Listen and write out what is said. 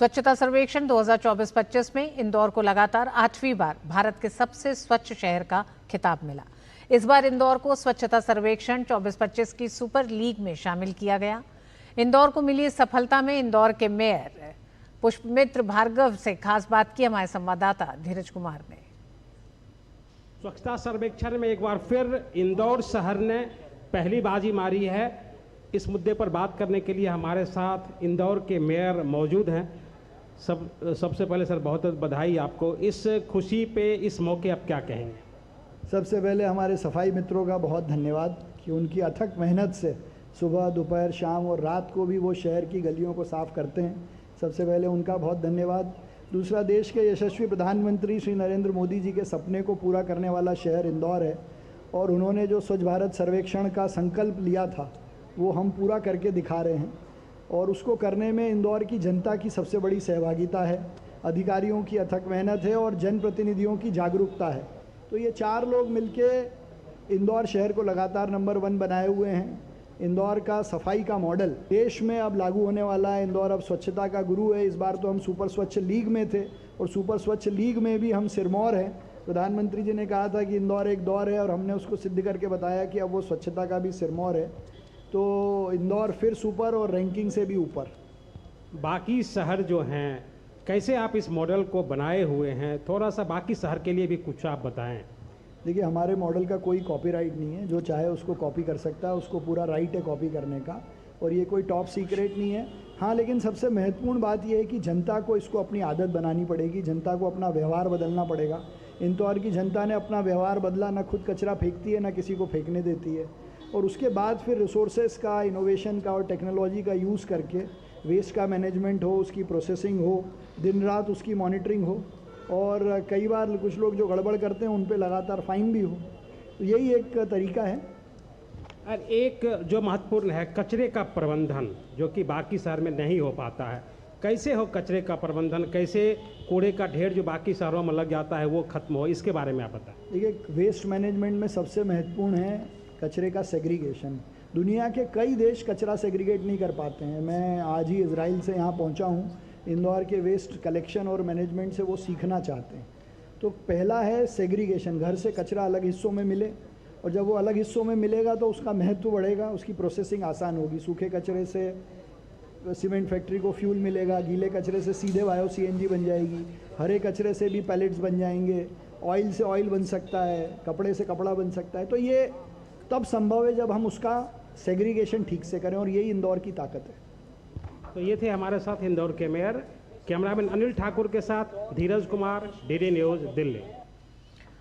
स्वच्छता सर्वेक्षण 2024-25 में इंदौर को लगातार 8वीं बार भारत के सबसे स्वच्छ शहर का खिताब मिला। इस बार इंदौर को स्वच्छता सर्वेक्षण 24-25 की सुपर लीग में शामिल किया गया। इंदौर को मिली इस सफलता में इंदौर के मेयर पुष्पमित्र भार्गव से खास बात की हमारे संवाददाता धीरज कुमार ने। स्वच्छता सर्वेक्षण में एक बार फिर इंदौर शहर ने पहली बाजी मारी है। इस मुद्दे पर बात करने के लिए हमारे साथ इंदौर के मेयर मौजूद हैं। सबसे पहले सर बहुत बहुत बधाई आपको। इस खुशी पे इस मौके आप क्या कहेंगे? सबसे पहले हमारे सफाई मित्रों का बहुत धन्यवाद कि उनकी अथक मेहनत से सुबह दोपहर शाम और रात को भी वो शहर की गलियों को साफ़ करते हैं। सबसे पहले उनका बहुत धन्यवाद। दूसरा, देश के यशस्वी प्रधानमंत्री श्री नरेंद्र मोदी जी के सपने को पूरा करने वाला शहर इंदौर है और उन्होंने जो स्वच्छ भारत सर्वेक्षण का संकल्प लिया था वो हम पूरा करके दिखा रहे हैं और उसको करने में इंदौर की जनता की सबसे बड़ी सहभागिता है, अधिकारियों की अथक मेहनत है और जनप्रतिनिधियों की जागरूकता है। तो ये चार लोग मिलके इंदौर शहर को लगातार नंबर 1 बनाए हुए हैं। इंदौर का सफाई का मॉडल देश में अब लागू होने वाला है। इंदौर अब स्वच्छता का गुरु है। इस बार तो हम सुपर स्वच्छ लीग में थे और सुपर स्वच्छ लीग में भी हम सिरमौर हैं। प्रधानमंत्री जी ने कहा था कि इंदौर एक दौर है और हमने उसको सिद्ध करके बताया कि अब वो स्वच्छता का भी सिरमौर है। तो इंदौर फिर सुपर और रैंकिंग से भी ऊपर। बाकी शहर जो हैं, कैसे आप इस मॉडल को बनाए हुए हैं? थोड़ा सा बाकी शहर के लिए भी कुछ आप बताएं। देखिए, हमारे मॉडल का कोई कॉपीराइट नहीं है। जो चाहे उसको कॉपी कर सकता है, उसको पूरा राइट है कॉपी करने का और ये कोई टॉप सीक्रेट नहीं है। हाँ, लेकिन सबसे महत्वपूर्ण बात यह है कि जनता को इसको अपनी आदत बनानी पड़ेगी, जनता को अपना व्यवहार बदलना पड़ेगा। इंदौर की जनता ने अपना व्यवहार बदला, ना खुद कचरा फेंकती है ना किसी को फेंकने देती है और उसके बाद फिर रिसोर्सेज का, इनोवेशन का और टेक्नोलॉजी का यूज़ करके वेस्ट का मैनेजमेंट हो, उसकी प्रोसेसिंग हो, दिन रात उसकी मॉनिटरिंग हो और कई बार कुछ लोग जो गड़बड़ करते हैं उन पे लगातार फाइन भी हो। तो यही एक तरीका है। और एक जो महत्वपूर्ण है कचरे का प्रबंधन, जो कि बाकी शहर में नहीं हो पाता है। कैसे हो कचरे का प्रबंधन? कैसे कूड़े का ढेर जो बाकी शहरों में लग जाता है वो खत्म हो? इसके बारे में आप बताएं। देखिए, वेस्ट मैनेजमेंट में सबसे महत्वपूर्ण है कचरे का सेग्रीगेशन। दुनिया के कई देश कचरा सेग्रीगेट नहीं कर पाते हैं। मैं आज ही इजराइल से यहाँ पहुँचा हूँ। इंदौर के वेस्ट कलेक्शन और मैनेजमेंट से वो सीखना चाहते हैं। तो पहला है सेग्रीगेशन, घर से कचरा अलग हिस्सों में मिले और जब वो अलग हिस्सों में मिलेगा तो उसका महत्व बढ़ेगा, उसकी प्रोसेसिंग आसान होगी। सूखे कचरे से सीमेंट फैक्ट्री को फ्यूल मिलेगा, गीले कचरे से सीधे बायो CNG बन जाएगी, हरे कचरे से भी पैलेट्स बन जाएंगे, ऑयल से ऑयल बन सकता है, कपड़े से कपड़ा बन सकता है। तो ये तब संभव है जब हम उसका सेग्रीगेशन ठीक से करें और यही इंदौर की ताकत है। तो ये थे हमारे साथ इंदौर के मेयर। कैमरामैन अनिल ठाकुर के साथ धीरज कुमार, DD न्यूज़, दिल्ली।